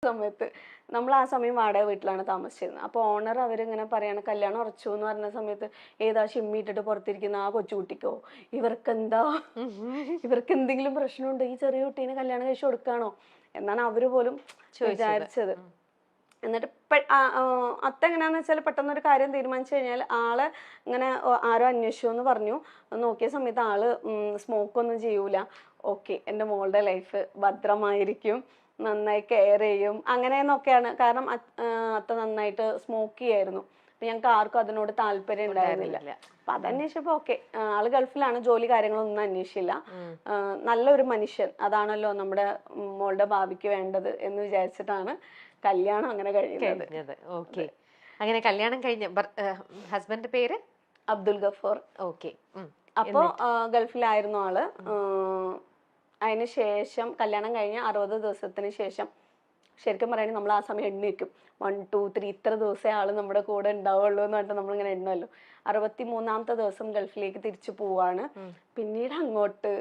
സമയത്ത് നമ്മൾ ആ സമയം വാടക വീട്ടിലാണ് താമസിച്ചിരുന്നത്. അപ്പോൾ ഓണർ അവരിങ്ങനെ പറയാണ് കല്യാണം ഉറച്ചു എന്ന് പറഞ്ഞ സമയത്ത് ഏതാ ഷിമ്മിട്ടിട്ട് പുറത്തിരിക്കുന്ന ആ കൊച്ചുകുട്ടിക്കോ ഇവർക്കെന്താ ഇവർക്ക് എന്തെങ്കിലും പ്രശ്നമുണ്ടോ, ഈ ചെറിയ കുട്ടീനെ കല്യാണം കഴിച്ചു കൊടുക്കാണോ എന്നാണ് അവര് പോലും വിചാരിച്ചത്. എന്നിട്ട് അത്ത എങ്ങനെയാന്ന് വെച്ചാൽ പെട്ടെന്നൊരു കാര്യം തീരുമാനിച്ചു കഴിഞ്ഞാൽ ആളെ ഇങ്ങനെ ആരോ അന്വേഷിച്ചു എന്ന് പറഞ്ഞു. നോക്കിയ സമയത്ത് ആള് സ്മോക്കൊന്നും ചെയ്യൂല. ഓക്കെ, എൻ്റെ മോളുടെ ലൈഫ് ഭദ്രമായിരിക്കും, നന്നായി കെയർ ചെയ്യും അങ്ങനെയെന്നൊക്കെയാണ്. കാരണം അത്ത നന്നായിട്ട് സ്മോക്ക് ചെയ്യായിരുന്നു. അപ്പൊ ഞങ്ങൾക്ക് ആർക്കും അതിനോട് താല്പര്യം ഉണ്ടായിരുന്നില്ല. അപ്പൊ അതന്വേഷിച്ചപ്പോ ഓക്കെ, ആള് ഗൾഫിലാണ്, ജോലി കാര്യങ്ങളൊന്നും അന്വേഷിച്ചില്ല. നല്ലൊരു മനുഷ്യൻ, അതാണല്ലോ നമ്മുടെ മോളുടെ ഭാവിക്ക് വേണ്ടത് എന്ന് വിചാരിച്ചിട്ടാണ് കല്യാണം അങ്ങനെ കഴിഞ്ഞത്. ഓക്കെ, അങ്ങനെ കല്യാണം കഴിഞ്ഞ ഹസ്ബൻഡിന്റെ പേര് അബ്ദുൽ ഗഫൂർ. ഓക്കെ, അപ്പോ ഗൾഫിലായിരുന്നു ആള്. അതിന് ശേഷം കല്യാണം കഴിഞ്ഞ 60 ദിവസത്തിന് ശേഷം ശരിക്കും പറയുകയാണെങ്കിൽ നമ്മൾ ആ സമയം എണ്ണി വെക്കും. 1 2 3 ഇത്ര ദിവസമേ ആള് നമ്മുടെ കൂടെ ഉണ്ടാവുള്ളൂ എന്ന് പറഞ്ഞിട്ട് നമ്മളിങ്ങനെ എണ്ണല്ലോ. 63ാമത്തെ ദിവസം ഗൾഫിലേക്ക് തിരിച്ചു പോവാണ്. പിന്നീട് അങ്ങോട്ട്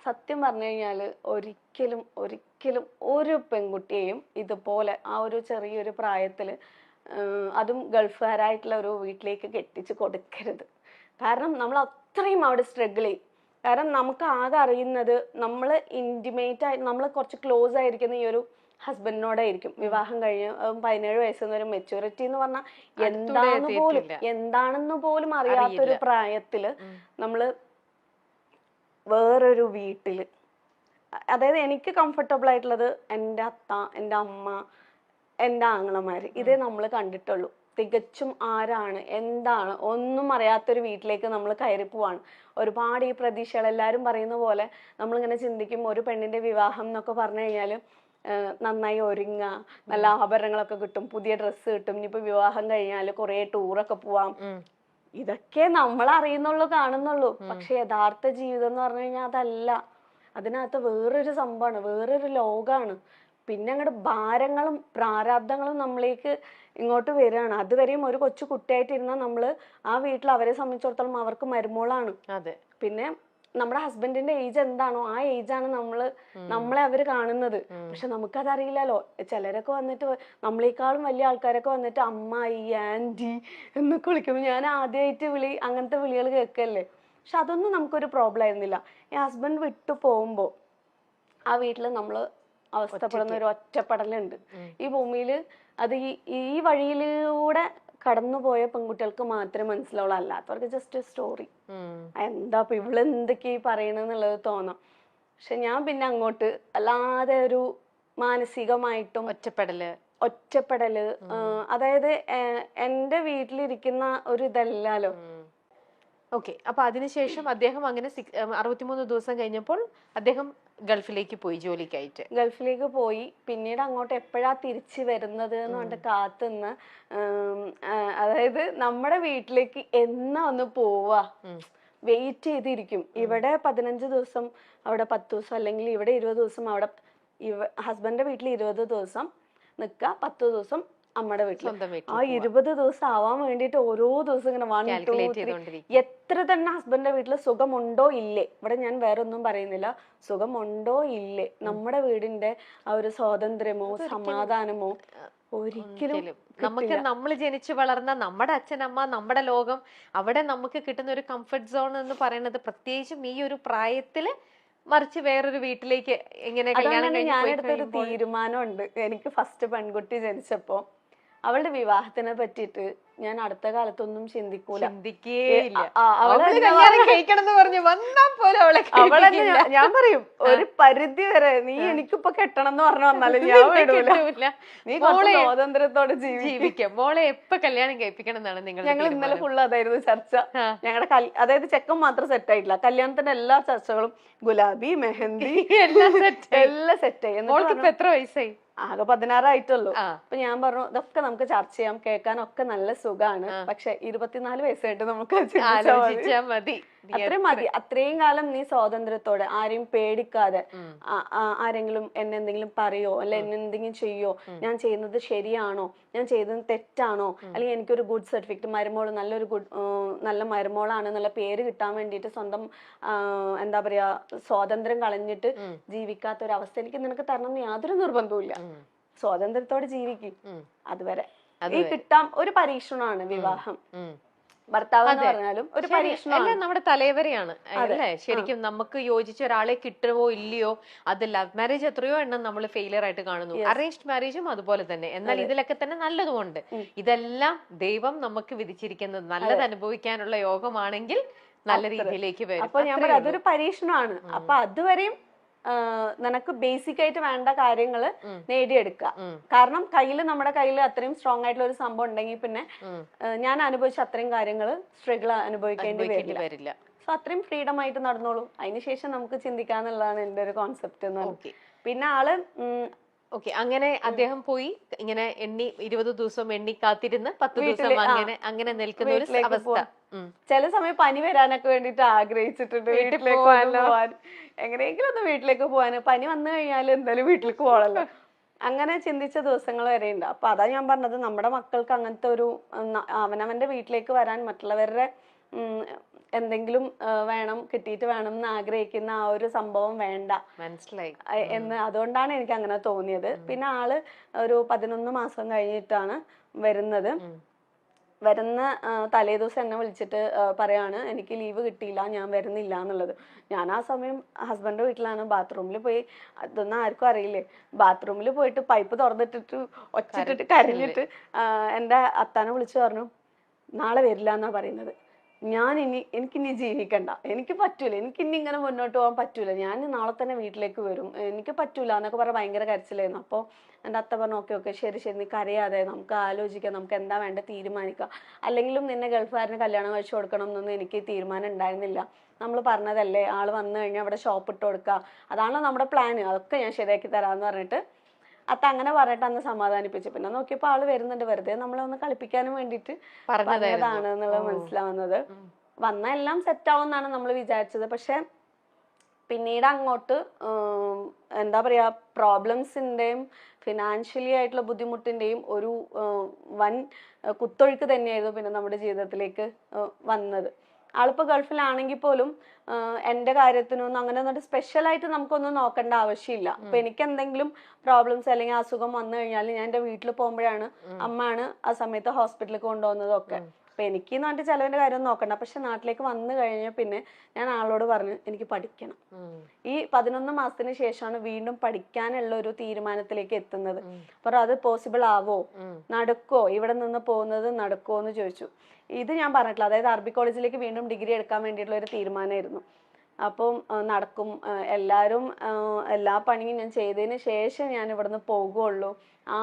സത്യം പറഞ്ഞു കഴിഞ്ഞാല് ഒരിക്കലും ഒരിക്കലും ഒരു പെൺകുട്ടിയെയും ഇതുപോലെ ആ ഒരു ചെറിയൊരു പ്രായത്തില് അതും ഗൾഫുകാരായിട്ടുള്ള ഒരു വീട്ടിലേക്ക് കെട്ടിച്ച് കൊടുക്കരുത്. കാരണം നമ്മൾ അത്രയും അവിടെ സ്ട്രഗിൾ ചെയ്യും. കാരണം നമുക്ക് ആകെ അറിയുന്നത് നമ്മൾ ഇന്റിമേറ്റ് ആയി നമ്മൾ കുറച്ച് ക്ലോസ് ആയിരിക്കുന്ന ഈ ഒരു ഹസ്ബൻഡിനോടായിരിക്കും. വിവാഹം കഴിഞ്ഞ് 17 വയസ്സെന്ന് ഒരു മെച്യൂരിറ്റി എന്ന് പറഞ്ഞാൽ എന്താണെന്ന് പോലും അറിയാത്തൊരു പ്രായത്തില് നമ്മള് വേറൊരു വീട്ടില്, അതായത് എനിക്ക് കംഫർട്ടബിൾ ആയിട്ടുള്ളത് എൻ്റെ അത്ത, എൻ്റെ അമ്മ, എൻ്റെ ആങ്ങളമാര്, ഇതേ നമ്മൾ കണ്ടിട്ടുള്ളൂ. തികച്ചും ആരാണ് എന്താണ് ഒന്നും അറിയാത്തൊരു വീട്ടിലേക്ക് നമ്മൾ കയറി പോവാണ്. ഒരുപാട് ഈ പ്രതീക്ഷകൾ എല്ലാവരും പറയുന്ന പോലെ നമ്മളിങ്ങനെ ചിന്തിക്കും, ഒരു പെണ്ണിന്റെ വിവാഹം എന്നൊക്കെ പറഞ്ഞു കഴിഞ്ഞാല് നന്നായി ഒരുങ്ങുക, നല്ല ആഭരണങ്ങളൊക്കെ കിട്ടും, പുതിയ ഡ്രസ്സ് കിട്ടും, ഇനിയിപ്പോ വിവാഹം കഴിഞ്ഞാല് കുറെ ടൂറൊക്കെ പോവാം, ഇതൊക്കെ നമ്മൾ അറിയുന്നുള്ളൂ, കാണുന്നുള്ളൂ. പക്ഷെ യഥാർത്ഥ ജീവിതം എന്ന് പറഞ്ഞു കഴിഞ്ഞാൽ അതല്ല. അതിനകത്ത് വേറൊരു സംഭവമാണ്, വേറൊരു ലോകമാണ്. പിന്നെ അങ്ങോട്ട് ഭാരങ്ങളും പ്രാരാബ്ദങ്ങളും നമ്മളിലേക്ക് ഇങ്ങോട്ട് വരികയാണ്. അതുവരെയും ഒരു കൊച്ചു കുട്ടിയായിട്ടിരുന്നാൽ നമ്മള് ആ വീട്ടിൽ അവരെ സംബന്ധിച്ചിടത്തോളം അവർക്ക് മരുമോളാണ്. പിന്നെ നമ്മുടെ ഹസ്ബൻഡിന്റെ ഏജ് എന്താണോ ആ ഏജാണ് നമ്മളെ അവര് കാണുന്നത്. പക്ഷെ നമുക്കതറിയില്ലല്ലോ. ചിലരൊക്കെ വന്നിട്ട് നമ്മളെക്കാളും വലിയ ആൾക്കാരൊക്കെ വന്നിട്ട് അമ്മായി, ആന്റി എന്നൊക്കെ വിളിക്കുമ്പോൾ ഞാൻ ആദ്യമായിട്ട് അങ്ങനത്തെ വിളികൾ കേൾക്കല്ലേ. പക്ഷെ അതൊന്നും നമുക്കൊരു പ്രോബ്ലം ആയിരുന്നില്ല. ഈ ഹസ്ബൻഡ് വിട്ടു പോകുമ്പോ ആ വീട്ടില് നമ്മള് അവസ്ഥപ്പെടുന്ന ഒരു ഒറ്റപ്പെടലുണ്ട് ഈ ഭൂമിയില്. അത് ഈ വഴിയിലൂടെ കടന്നുപോയ പെൺകുട്ടികൾക്ക് മാത്രമേ മനസ്സിലാവുള്ളൂ. അല്ലാത്തവർക്ക് ജസ്റ്റ് സ്റ്റോറി, എന്താ ഇപ്പൊ ഇവള് എന്തൊക്കെയാ പറയണെന്നുള്ളത് തോന്നാം. പക്ഷെ ഞാൻ പിന്നെ അങ്ങോട്ട് അല്ലാതെ ഒരു മാനസികമായിട്ടും ഒറ്റപ്പെടല് അതായത് എന്റെ വീട്ടിലിരിക്കുന്ന ഒരു ഇതല്ലല്ലോ. ഓക്കെ, അപ്പൊ അതിനുശേഷം അദ്ദേഹം അങ്ങനെ 63 ദിവസം കഴിഞ്ഞപ്പോൾ അദ്ദേഹം ഗൾഫിലേക്ക് പോയി, ജോലിക്കായിട്ട് ഗൾഫിലേക്ക് പോയി. പിന്നീട് അങ്ങോട്ട് എപ്പോഴാ തിരിച്ചു വരുന്നത് എന്ന് പറഞ്ഞിട്ട് കാത്തുനിന്ന്, അതായത് നമ്മുടെ വീട്ടിലേക്ക് എന്നാ ഒന്ന് പോവാ വെയിറ്റ് ചെയ്തിരിക്കും. ഇവിടെ 15 ദിവസം, അവിടെ 10 ദിവസം, അല്ലെങ്കിൽ ഇവിടെ 20 ദിവസം, അവിടെ ഹസ്ബൻഡിന്റെ വീട്ടിൽ 20 ദിവസം നിൽക്കുക, 10 ദിവസം അമ്മയുടെ വീട്ടിൽ. ആ 20 ദിവസം ആവാൻ വേണ്ടിട്ട് ഓരോ ദിവസം ഇങ്ങനെ 1 2 3 എത്ര തന്നെ ഹസ്ബൻഡിന്റെ വീട്ടിൽ സുഖമുണ്ടോ ഇല്ലേ, ഇവിടെ ഞാൻ വേറൊന്നും പറയുന്നില്ല, സുഖമുണ്ടോ ഇല്ലേ, നമ്മുടെ വീടിന്റെ ആ ഒരു സ്വാതന്ത്ര്യമോ സമാധാനമോ ഒരിക്കലും നമുക്ക് നമ്മൾ ജനിച്ചു വളർന്ന നമ്മുടെ അച്ഛനമ്മ, നമ്മുടെ ലോകം, അവിടെ നമുക്ക് കിട്ടുന്ന ഒരു കംഫർട്ട് സോൺ എന്ന് പറയുന്നത് പ്രത്യേകിച്ചും ഈ ഒരു പ്രായത്തില്, മറിച്ച് വേറൊരു വീട്ടിലേക്ക് എങ്ങനെ കല്യാണം ഞാൻ എടുത്തൊരു തീരുമാനമുണ്ട്. എനിക്ക് ഫസ്റ്റ് പെൺകുട്ടി ജനിച്ചപ്പോ അവളുടെ വിവാഹത്തിനെ പറ്റിയിട്ട് ഞാൻ അടുത്ത കാലത്തൊന്നും ചിന്തിക്കൂല. ഞാൻ പറയും ഒരു പരിധി വരെ നീ എനിക്കിപ്പോ കെട്ടണം എന്ന് പറഞ്ഞു വന്നാലും ഞാൻ വിടൂല. നീ സ്വാതന്ത്ര്യത്തോടെ ജീവിക്കാം. മോളെ എപ്പോ കല്യാണം കഴിപ്പിക്കണം എന്നാണ് ഞങ്ങൾ ഇന്നലെ ഫുള്ള് അതായിരുന്നു ചർച്ച. ഞങ്ങളുടെ അതായത് ചെക്കൻ മാത്രം സെറ്റ് ആയിട്ടില്ല, കല്യാണത്തിന്റെ എല്ലാ ചർച്ചകളും ഗുലാബി, മെഹന്തി എല്ലാം സെറ്റ് ആയി. എത്ര വയസ്സായി? ആകെ 16 ആയിട്ടുള്ളൂ. അപ്പൊ ഞാൻ പറഞ്ഞു ഇതൊക്കെ നമുക്ക് ചർച്ച ചെയ്യാം, കേൾക്കാനൊക്കെ നല്ല സുഖമാണ്, പക്ഷെ 24 വയസ്സായിട്ട് നമുക്ക് മതി. അത്രയും മതി. അത്രയും കാലം നീ സ്വാതന്ത്ര്യത്തോടെ, ആരെയും പേടിക്കാതെ, ആരെങ്കിലും എന്നെ എന്തെങ്കിലും പറയോ അല്ലെ എന്നെ എന്തെങ്കിലും ചെയ്യോ, ഞാൻ ചെയ്യുന്നത് ശരിയാണോ, ഞാൻ ചെയ്തത് തെറ്റാണോ, അല്ലെങ്കിൽ എനിക്കൊരു ഗുഡ് സർട്ടിഫിക്കറ്റ്, മരുമോള് നല്ല മരുമോളാണ് എന്നുള്ള പേര് കിട്ടാൻ വേണ്ടിയിട്ട് സ്വന്തം എന്താ പറയാ സ്വാതന്ത്ര്യം കളഞ്ഞിട്ട് ജീവിക്കാത്ത ഒരു അവസ്ഥ എനിക്ക് നിനക്ക് തരണം എന്ന് യാതൊരു നിർബന്ധവും ഇല്ല. സ്വാതന്ത്ര്യത്തോടെ ജീവിക്കും ഉം. അതുവരെ. ഈ കിട്ടാം ഒരു പരീക്ഷണമാണ് വിവാഹം. ഭർത്താവ് എന്ന് പറഞ്ഞാലും ഒരു പരീക്ഷണം. എല്ലാം നമ്മുടെ തലവരെയാണ് അല്ലേ? ശരിക്കും നമുക്ക് യോജിച്ച ഒരാളെ കിട്ടുമോ ഇല്ലയോ, അത് ലവ് മാരേജ് എത്രയോ എണ്ണം നമ്മൾ ഫെയിലിയർ ആയിട്ട് കാണുന്നു, അറേഞ്ച്ഡ് മാരേജും അതുപോലെ തന്നെ. എന്നാൽ ഇതിലൊക്കെ തന്നെ നല്ലതുകൊണ്ട് ഇതെല്ലാം ദൈവം നമുക്ക് വിധിച്ചിരിക്കുന്നത് നല്ലത് അനുഭവിക്കാനുള്ള യോഗമാണെങ്കിൽ നല്ല രീതിയിലേക്ക് വരും. അപ്പൊ ഞാൻ പറയാം അതൊരു പരീക്ഷണമാണ്. അപ്പൊ അതുവരെയും നിനക്ക് ബേസിക് ആയിട്ട് വേണ്ട കാര്യങ്ങള് നേടിയെടുക്കുക. കാരണം നമ്മുടെ കയ്യിൽ അത്രയും സ്ട്രോങ് ആയിട്ടുള്ള ഒരു സംഭവം ഉണ്ടെങ്കിൽ പിന്നെ ഞാൻ അനുഭവിച്ച അത്രയും കാര്യങ്ങള് സ്ട്രഗിൾ അനുഭവിക്കേണ്ടി വരില്ല. സോ അത്രയും ഫ്രീഡം ആയിട്ട് നടന്നോളൂ. അതിനുശേഷം നമുക്ക് ചിന്തിക്കാന്നുള്ളതാണ് എന്റെ ഒരു കോൺസെപ്റ്റ് എന്ന് പറഞ്ഞത്. പിന്നെ ആള് ഓക്കെ, അങ്ങനെ അദ്ദേഹം പോയി ഇങ്ങനെ 20 ദിവസം എണ്ണി കാത്തിരുന്ന് 10 ദിവസം അങ്ങനെ നിൽക്കുന്ന ഒരു അവസ്ഥ. ചില സമയം പനി വരാനൊക്കെ വേണ്ടിട്ട് ആഗ്രഹിച്ചിട്ടുണ്ട് വീട്ടിലേക്ക് പോവാൻ, എങ്ങനെയെങ്കിലും ഒന്ന് വീട്ടിലേക്ക് പോവാൻ. പനി വന്നു കഴിഞ്ഞാൽ എന്തായാലും വീട്ടിലേക്ക് പോകണല്ലോ, അങ്ങനെ ചിന്തിച്ച ദിവസങ്ങൾ വരെ ഉണ്ട്. അപ്പൊ അതാ ഞാൻ പറഞ്ഞത്, നമ്മുടെ മക്കൾക്ക് അങ്ങനത്തെ ഒരു അവനവന്റെ വീട്ടിലേക്ക് വരാൻ മറ്റുള്ളവരുടെ എന്തെങ്കിലും വേണം, കിട്ടിയിട്ട് വേണം എന്ന് ആഗ്രഹിക്കുന്ന ആ ഒരു സംഭവം വേണ്ട, മനസ്സിലായി എന്ന്. അതുകൊണ്ടാണ് എനിക്ക് അങ്ങനെ തോന്നിയത്. പിന്നെ ആള് ഒരു 11 മാസം കഴിഞ്ഞിട്ടാണ് വരുന്നത്. വരുന്ന തലേദിവസം എന്നെ വിളിച്ചിട്ട് പറയാണ് എനിക്ക് ലീവ് കിട്ടിയില്ല, ഞാൻ വരുന്നില്ല എന്നുള്ളത്. ഞാൻ ആ സമയം ഹസ്ബൻഡിന്റെ വീട്ടിലാണ്. ബാത്റൂമിൽ പോയി, അതൊന്നും ആർക്കും അറിയില്ലേ, ബാത്റൂമിൽ പോയിട്ട് പൈപ്പ് തുറന്നിട്ടിട്ട് ഒച്ചിട്ടിട്ട് കരഞ്ഞിട്ട് എൻ്റെ അത്താനെ വിളിച്ചു പറഞ്ഞു നാളെ വരില്ല എന്നാ പറയുന്നത്. എനിക്കിനി ജീവിക്കണ്ട, എനിക്ക് പറ്റൂല, എനിക്കിനി ഇങ്ങനെ മുന്നോട്ട് പോകാൻ പറ്റൂല, ഞാൻ നാളെ തന്നെ വീട്ടിലേക്ക് വരും, എനിക്ക് പറ്റൂല എന്നൊക്കെ പറഞ്ഞ ഭയങ്കര കരച്ചിലായിരുന്നു. അപ്പോൾ എൻ്റെ അത്ത പറഞ്ഞു ഓക്കെ ശരി നീ കരയാതെ, നമുക്ക് ആലോചിക്കാം, നമുക്ക് എന്താ വേണ്ട തീരുമാനിക്കാം. അല്ലെങ്കിലും നിന്നെ ഗൾഫുകാരന് കല്യാണം കഴിച്ചു കൊടുക്കണം എന്നൊന്നും എനിക്ക് തീരുമാനം ഉണ്ടായിരുന്നില്ല. നമ്മൾ പറഞ്ഞതല്ലേ, ആള് വന്നു കഴിഞ്ഞാൽ അവിടെ ഷോപ്പ് ഇട്ട് കൊടുക്കുക, അതാണല്ലോ നമ്മുടെ പ്ലാൻ, അതൊക്കെ ഞാൻ ശരിയാക്കി തരാമെന്ന് പറഞ്ഞിട്ട് അത്ത അങ്ങനെ പറഞ്ഞിട്ട് അന്ന് സമാധാനിപ്പിച്ചു. പിന്നെ നോക്കിയപ്പോ ആള് വരുന്നുണ്ട്, വെറുതെ നമ്മളെ ഒന്ന് കളിപ്പിക്കാനും വേണ്ടിട്ട് പറഞ്ഞതാണ് എന്നുള്ളത് മനസ്സിലാവുന്നത്. വന്ന എല്ലാം സെറ്റ് ആവുമെന്നാണ് നമ്മൾ വിചാരിച്ചത്. പക്ഷെ പിന്നീട് അങ്ങോട്ട് എന്താ പറയാ, പ്രോബ്ലംസിന്റെയും ഫിനാൻഷ്യലി ആയിട്ടുള്ള ബുദ്ധിമുട്ടിന്റെയും ഒരു വൻ കുത്തൊഴുക്ക് തന്നെയായിരുന്നു പിന്നെ നമ്മുടെ ജീവിതത്തിലേക്ക് വന്നത്. ആളിപ്പോ ഗൾഫിലാണെങ്കിൽ പോലും എന്റെ കാര്യത്തിനൊന്നും അങ്ങനെ ഒന്നും സ്പെഷ്യലായിട്ട് നമുക്കൊന്നും നോക്കേണ്ട ആവശ്യമില്ല. അപ്പൊ എനിക്ക് എന്തെങ്കിലും പ്രോബ്ലംസ് അല്ലെങ്കിൽ അസുഖം വന്നു കഴിഞ്ഞാൽ ഞാൻ എന്റെ വീട്ടിൽ പോകുമ്പോഴാണ് അമ്മയാണ് ആ സമയത്ത് ഹോസ്പിറ്റലിൽ കൊണ്ടുപോകുന്നതൊക്കെ. അപ്പൊ എനിക്ക് എന്ന് പറഞ്ഞിട്ട് ചിലവിന്റെ കാര്യം നോക്കണ്ട. പക്ഷെ നാട്ടിലേക്ക് വന്നു കഴിഞ്ഞാൽ പിന്നെ ഞാൻ ആളോട് പറഞ്ഞു എനിക്ക് പഠിക്കണം. ഈ 11 മാസത്തിന് ശേഷമാണ് വീണ്ടും പഠിക്കാനുള്ള ഒരു തീരുമാനത്തിലേക്ക് എത്തുന്നത്. അപ്പൊ അത് പോസിബിൾ ആവോ, നടക്കോ, ഇവിടെ നിന്ന് പോകുന്നത് നടക്കോ എന്ന് ചോദിച്ചു. ഇത് ഞാൻ പറഞ്ഞിട്ടില്ല, അതായത് അറബി കോളേജിലേക്ക് വീണ്ടും ഡിഗ്രി എടുക്കാൻ വേണ്ടിയിട്ടുള്ള ഒരു തീരുമാനമായിരുന്നു. അപ്പം നടക്കും, എല്ലാ പണിയും ഞാൻ ചെയ്തതിന് ശേഷം ഞാൻ ഇവിടുന്ന് പോകുള്ളൂ,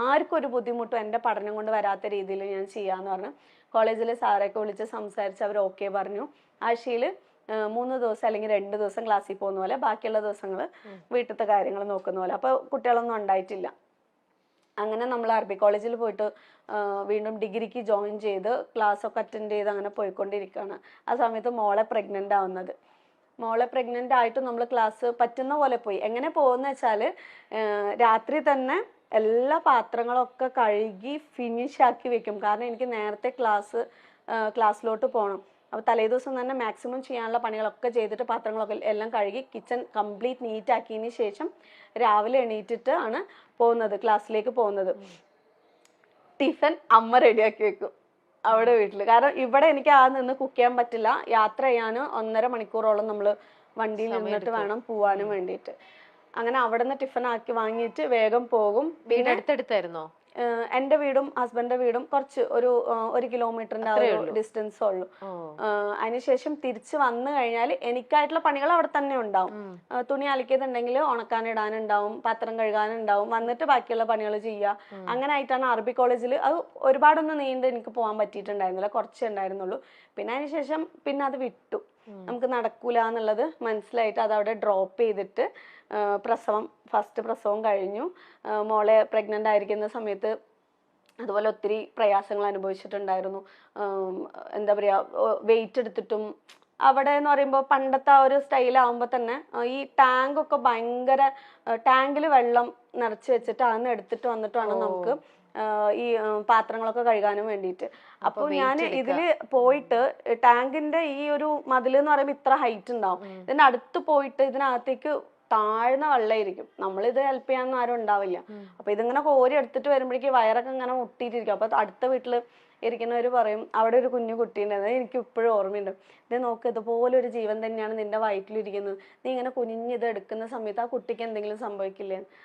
ആർക്കും ഒരു ബുദ്ധിമുട്ടും എൻ്റെ പഠനം കൊണ്ട് വരാത്ത രീതിയിൽ ഞാൻ ചെയ്യാന്ന് പറഞ്ഞു. കോളേജിലെ സാറൊക്കെ വിളിച്ച് സംസാരിച്ച് അവർ ഓക്കെ പറഞ്ഞു. ആഴ്ചയിൽ 3 ദിവസം അല്ലെങ്കിൽ 2 ദിവസം ക്ലാസ്സിൽ പോകുന്ന പോലെ, ബാക്കിയുള്ള ദിവസങ്ങൾ വീട്ടിലത്തെ കാര്യങ്ങൾ നോക്കുന്ന പോലെ. അപ്പൊ കുട്ടികളൊന്നും ഉണ്ടായിട്ടില്ല. അങ്ങനെ നമ്മൾ അറബി കോളേജിൽ പോയിട്ട് വീണ്ടും ഡിഗ്രിക്ക് ജോയിൻ ചെയ്ത് ക്ലാസ് ഒക്കെ അറ്റൻഡ് ചെയ്ത് അങ്ങനെ പോയിക്കൊണ്ടിരിക്കുകയാണ്. ആ സമയത്ത് മോളെ പ്രഗ്നന്റ് ആവുന്നത്. മോളെ പ്രഗ്നന്റ് ആയിട്ട് നമ്മൾ ക്ലാസ് പറ്റുന്ന പോലെ പോയി. എങ്ങനെ പോകുന്ന വെച്ചാൽ രാത്രി തന്നെ എല്ലാ പാത്രങ്ങളൊക്കെ കഴുകി ഫിനിഷ് ആക്കി വെക്കും. കാരണം എനിക്ക് നേരത്തെ ക്ലാസ്സിലോട്ട് പോകണം. അപ്പോൾ തലേ ദിവസം തന്നെ മാക്സിമം ചെയ്യാനുള്ള പണികളൊക്കെ ചെയ്തിട്ട് പാത്രങ്ങളൊക്കെ എല്ലാം കഴുകി കിച്ചൺ കംപ്ലീറ്റ് നീറ്റ് ആക്കിയതിന് ശേഷം രാവിലെ എണീറ്റിട്ട് ആണ് പോകുന്നത്, ക്ലാസ്സിലേക്ക് പോകുന്നത്. ടിഫിൻ അമ്മ റെഡിയാക്കി വെക്കും അവിടെ വീട്ടിൽ. കാരണം ഇവിടെ എനിക്ക് നിന്ന് കുക്ക് ചെയ്യാൻ പറ്റില്ല. യാത്ര ചെയ്യാൻ 1.5 മണിക്കൂറോളം നമ്മൾ വണ്ടിയിൽ നിന്നിട്ട് വേണം പോവാനും വേണ്ടിയിട്ട്. അങ്ങനെ അവിടെ നിന്ന് ടിഫിൻ ആക്കി വാങ്ങിയിട്ട് വേഗം പോകും. പിന്നെ അടുത്തടുത്തായിരുന്നോ? എന്റെ വീടും ഹസ്ബൻഡിന്റെ വീടും കുറച്ച് ഒരു 1 കിലോമീറ്ററിന്റെ ഡിസ്റ്റൻസ് ഉള്ളൂ. അതിനുശേഷം തിരിച്ച് വന്നു കഴിഞ്ഞാൽ എനിക്കായിട്ടുള്ള പണികൾ അവിടെ തന്നെ ഉണ്ടാവും. തുണി അലക്കിയതുണ്ടെങ്കിൽ ഉണക്കാനിടാനുണ്ടാവും, പാത്രം കഴുകാനുണ്ടാവും, വന്നിട്ട് ബാക്കിയുള്ള പണികൾ ചെയ്യുക. അങ്ങനെ ആയിട്ടാണ് അറബി കോളേജിൽ. അത് ഒരുപാടൊന്നും നീണ്ട് എനിക്ക് പോകാൻ പറ്റിയിട്ടുണ്ടായിരുന്നില്ല, കുറച്ചേ ഉണ്ടായിരുന്നുള്ളൂ. പിന്നെ അതിനുശേഷം പിന്നെ അത് വിട്ടു, നമുക്ക് നടക്കൂല എന്നുള്ളത് മനസ്സിലായിട്ട് അത് അവിടെ ഡ്രോപ്പ് ചെയ്തിട്ട് ഫസ്റ്റ് പ്രസവം കഴിഞ്ഞു. മോളെ പ്രഗ്നന്റ് ആയിരിക്കുന്ന സമയത്ത് അതുപോലെ ഒത്തിരി പ്രയാസങ്ങൾ അനുഭവിച്ചിട്ടുണ്ടായിരുന്നു. എന്താ പറയാ, വെയിറ്റ് എടുത്തിട്ടും അവിടെ എന്ന് പറയുമ്പോൾ പണ്ടത്തെ ആ ഒരു സ്റ്റൈലാവുമ്പോൾ തന്നെ ഈ ടാങ്കൊക്കെ ഭയങ്കര, ടാങ്കിൽ വെള്ളം നിറച്ച് വെച്ചിട്ട് അന്ന് എടുത്തിട്ട് വന്നിട്ടാണ് നമുക്ക് ഈ പാത്രങ്ങളൊക്കെ കഴുകാനും വേണ്ടിയിട്ട്. അപ്പോൾ ഞാൻ ഇതില് പോയിട്ട് ടാങ്കിന്റെ ഈ ഒരു മതിൽ എന്ന് പറയുമ്പോൾ ഇത്ര ഹൈറ്റ് ഉണ്ടാവും, ഇതിന്റെ അടുത്ത് പോയിട്ട് ഇതിനകത്തേക്ക് താഴ്ന്ന വെള്ളമായിരിക്കും, നമ്മളിത് ഹെൽപ്പ് ചെയ്യാനൊന്നും ആരും ഉണ്ടാവില്ല. അപ്പൊ ഇതിങ്ങനെ കോരി എടുത്തിട്ട് വരുമ്പോഴേക്ക് വയറൊക്കെ ഇങ്ങനെ മുട്ടിയിട്ടിരിക്കും. അപ്പൊ അടുത്ത വീട്ടില് ഇരിക്കുന്നവര് പറയും അവിടെ ഒരു കുഞ്ഞു കുട്ടീൻ്റെ, അത് എനിക്ക് ഇപ്പോഴും ഓർമ്മയുണ്ട്, ഇത് നോക്ക് ഇതുപോലെ ഒരു ജീവൻ തന്നെയാണ് നിന്റെ വയറ്റിലിരിക്കുന്നത്, നീ ഇങ്ങനെ കുനിഞ്ഞിത് എടുക്കുന്ന സമയത്ത് ആ കുട്ടിക്ക് എന്തെങ്കിലും സംഭവിക്കില്ലേ.